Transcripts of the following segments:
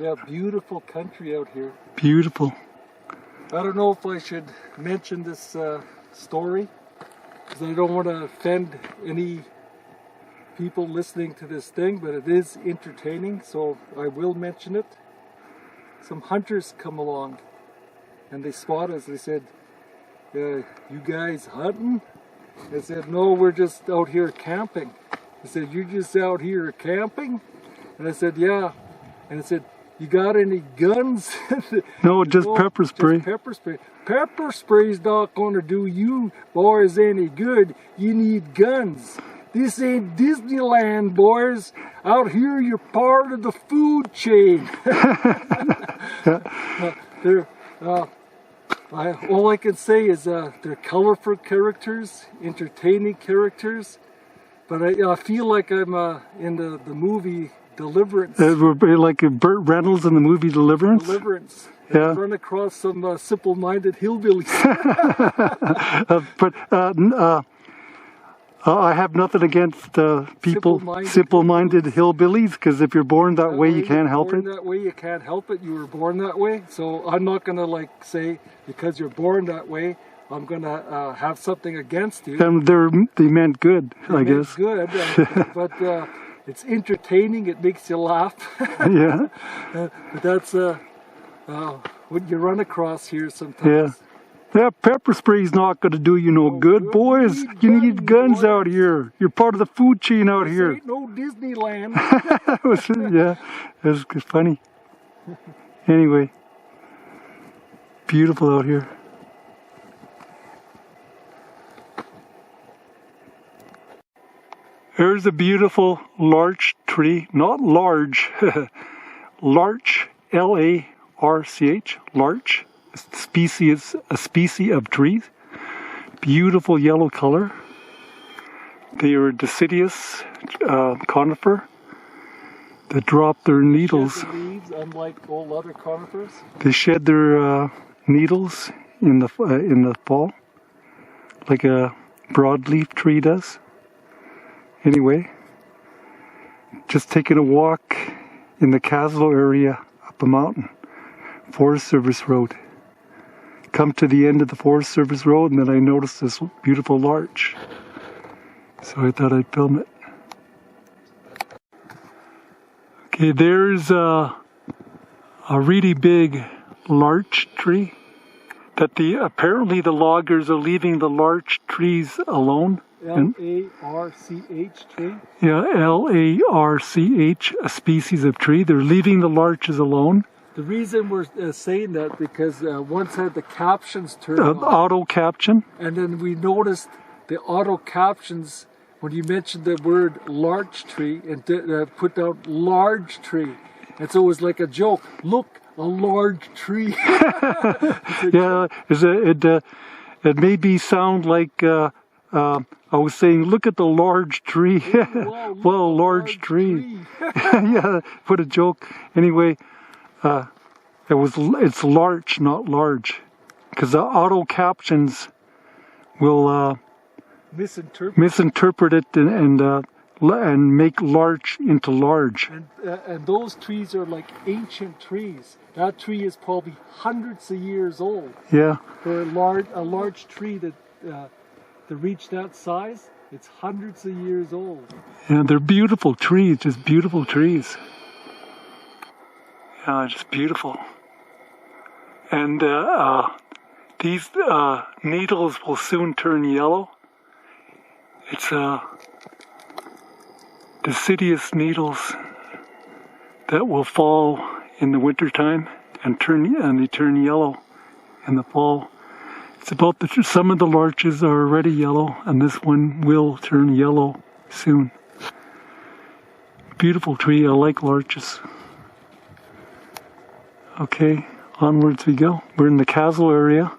Yeah, beautiful country out here. Beautiful. I don't know if I should mention this story, because I don't want to offend any people listening to this thing, but it is entertaining, so I will mention it. Some hunters come along and they spot us. They said, you guys hunting? I said, no, we're just out here camping. I said, you're just out here camping? And I said, yeah. And I said, you got any guns? No, just pepper spray. Just pepper spray. Pepper spray's not going to do you boys any good. You need guns. This ain't Disneyland, boys. Out here, you're part of the food chain. All I can say is they're colorful characters, entertaining characters. But I feel like I'm in the movie Deliverance. We're like Burt Reynolds in the movie Deliverance? Deliverance. Yeah. Run across some simple-minded hillbillies. I have nothing against people, simple-minded hillbillies, because if you're born that way, you can't help it. That way, you can't help it. You were born that way. So I'm not going to say, because you're born that way, I'm going to have something against you. And they meant good, I guess. Good, but it's entertaining. It makes you laugh. Yeah. But that's what you run across here sometimes. Yeah. That pepper spray's not going to do you no good, boys. You need guns out here. You're part of the food chain out here. Ain't no Disneyland. Yeah, it's funny. Anyway, beautiful out here. There's a beautiful larch tree, not large, larch, L-A-R-C-H, larch. A species of trees. Beautiful yellow color. They are a deciduous conifer that drop their needles. Shed the leaves, unlike all other conifers. They shed their needles in the fall, like a broadleaf tree does. Anyway, just taking a walk in the Kaslo area up a mountain, Forest Service Road. Come to the end of the Forest Service Road, and then I noticed this beautiful larch. So I thought I'd film it. Okay, there's a really big larch tree that apparently the loggers are leaving the larch trees alone. L-A-R-C-H tree? Yeah, L-A-R-C-H, a species of tree. They're leaving the larches alone. The reason we're saying that because once had the captions turned on. Auto caption. And then we noticed the auto captions when you mentioned the word larch tree and put down large tree. And so it was like a joke. Look, a large tree. Yeah, it made me sound like I was saying, look at the large tree. Wow, large tree. Yeah, put a joke. Anyway. It's larch, not large, because the auto captions will misinterpret it and make larch into large. And those trees are like ancient trees. That tree is probably hundreds of years old. Yeah. For a large tree to reach that size, it's hundreds of years old. Yeah, they're beautiful trees, just beautiful trees. Yeah, just beautiful. And these needles will soon turn yellow. It's deciduous needles that will fall in the wintertime and they turn yellow in the fall. It's about some of the larches are already yellow, and this one will turn yellow soon. Beautiful tree. I like larches. Okay, onwards we go. We're in the Kaslo area.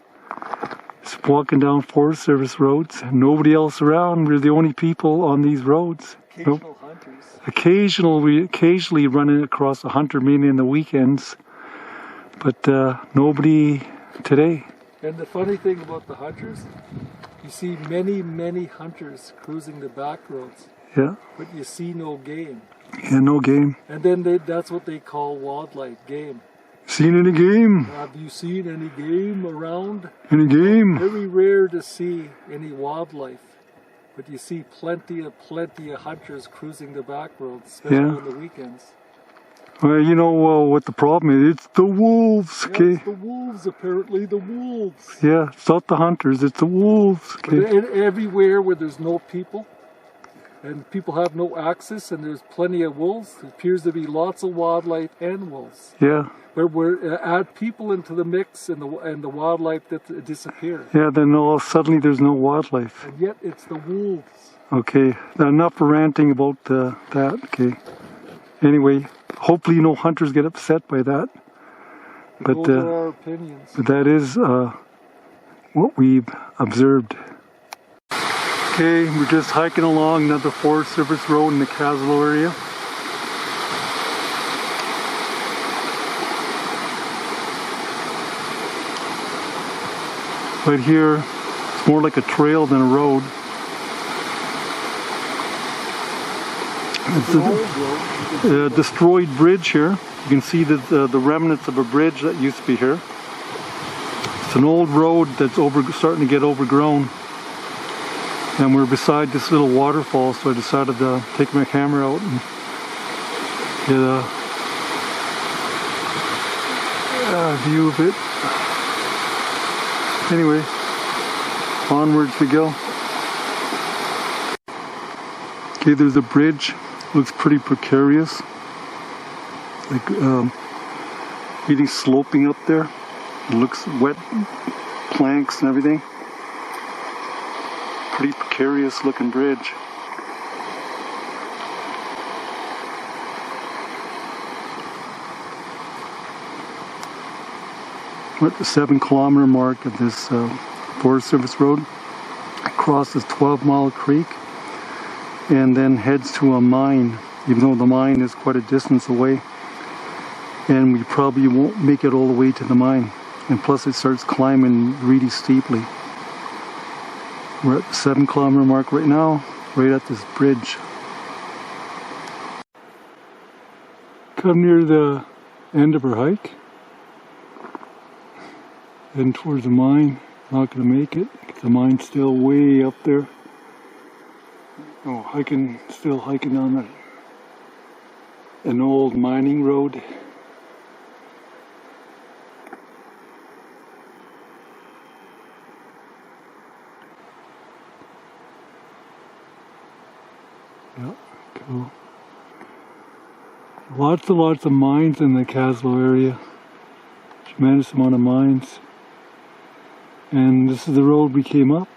Just walking down Forest Service roads. Nobody else around. We're the only people on these roads. Occasional hunters. Occasionally running across a hunter, mainly in the weekends. But nobody today. And the funny thing about the hunters, you see many, many hunters cruising the back roads. Yeah. but you see no game. Yeah, no game. And then that's what they call wildlife, game. Seen any game? Have you seen any game around? Any game? Very rare to see any wildlife, but you see plenty of hunters cruising the back roads, especially on the weekends. Well, you know what the problem is? It's the wolves, Yeah, okay? it's the wolves, apparently, the wolves. Yeah, it's not the hunters, it's the wolves, okay? But everywhere where there's no people, and people have no access, and there's plenty of wolves, there appears to be lots of wildlife and wolves. Yeah. But we're add people into the mix, and the wildlife that disappears. Yeah, then suddenly there's no wildlife. And yet it's the wolves. Okay, enough ranting about that, okay? Anyway, hopefully no hunters get upset by that. But, Those are our opinions. But that is what we've observed. Okay, we're just hiking along another Forest Service road in the Kaslo area. Right here, it's more like a trail than a road. It's a destroyed bridge here. You can see the remnants of a bridge that used to be here. It's an old road that's starting to get overgrown. And we're beside this little waterfall, so I decided to take my camera out and get a view of it. Anyway, onwards we go. Okay, there's a bridge. Looks pretty precarious. Like really sloping up there. It looks wet, planks and everything. Pretty precarious looking bridge. We're at the 7-kilometer mark of this Forest Service road. It crosses 12 Mile Creek and then heads to a mine, even though the mine is quite a distance away. And we probably won't make it all the way to the mine. And plus it starts climbing really steeply. We're at the 7-kilometer mark right now, right at this bridge. Come near the end of our hike. Heading towards the mine. Not going to make it. The mine's still way up there. Oh, still hiking on an old mining road. Yeah, cool. Lots and lots of mines in the Kaslo area. Tremendous amount of mines. And this is the road we came up.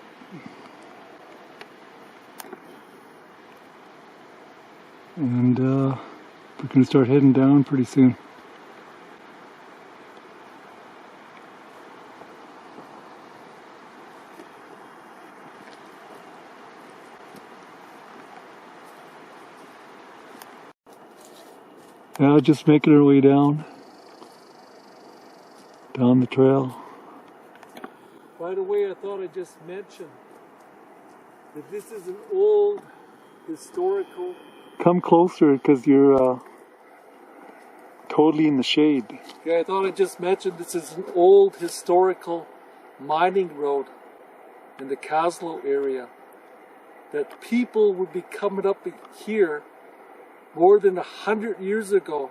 And we're going to start heading down pretty soon. Yeah, just making our way down the trail. By the way, I thought I just mentioned that this is an old historical... Come closer because you're totally in the shade. Yeah, I thought I just mentioned this is an old historical mining road in the Kaslo area. That people would be coming up here more than 100 years ago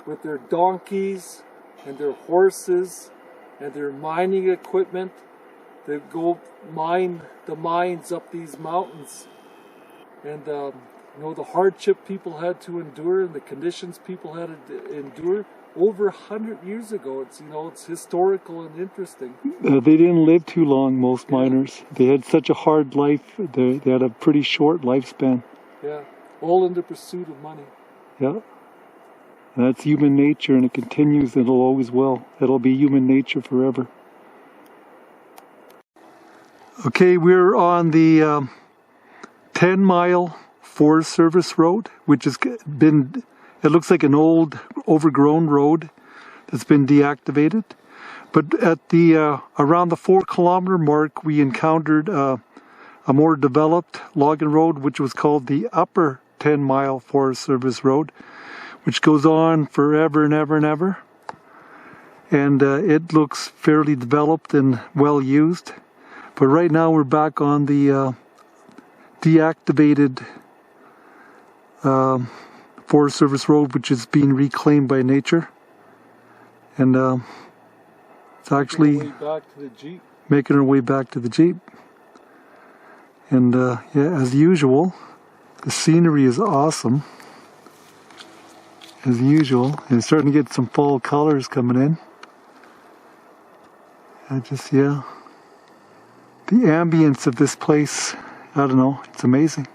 with their donkeys and their horses and their mining equipment. They go mine the mines up these mountains, and you know, the hardship people had to endure and the conditions people had to endure over 100 years ago. It's, you know, it's historical and interesting. They didn't live too long, most miners. They had such a hard life. They had a pretty short lifespan. Yeah, all in the pursuit of money. Yeah. And that's human nature, and it continues, and it'll always will. It'll be human nature forever. Okay, we're on the 10-mile Forest Service road, which has been, it looks like an old, overgrown road that's been deactivated. But at the around the 4-kilometer mark, we encountered a a more developed logging road, which was called the Upper 10-Mile Forest Service Road, which goes on forever and ever and ever. And it looks fairly developed and well used. But right now we're back on the deactivated Forest Service Road, which is being reclaimed by nature. And it's actually making our way back to the Jeep. And yeah, as usual, the scenery is awesome. As usual, and it's starting to get some fall colors coming in. Yeah, the ambience of this place, I don't know, it's amazing.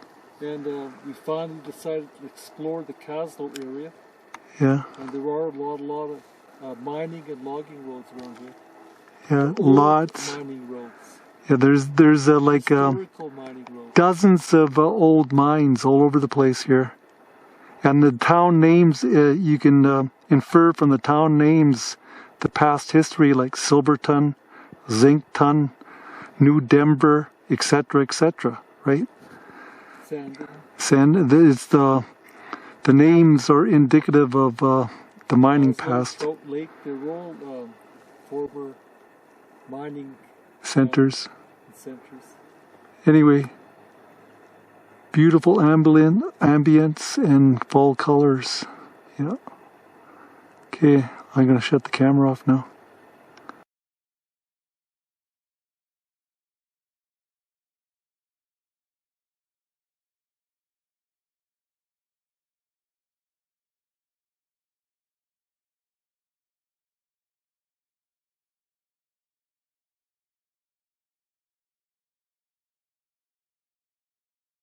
And we finally decided to explore the Kaslo area. Yeah. And there are a lot of mining and logging roads around here. Yeah, lots. Mining roads. Yeah, there's like historical mining roads. Dozens of old mines all over the place here. And the town names, you can infer from the town names the past history, like Silverton, Zinkton, New Denver, etc., right? It's the names are indicative of the mining past. Salt Lake, they're all former mining centers. Centers. Anyway, beautiful ambience and fall colors. Yeah. Okay, I'm gonna shut the camera off now.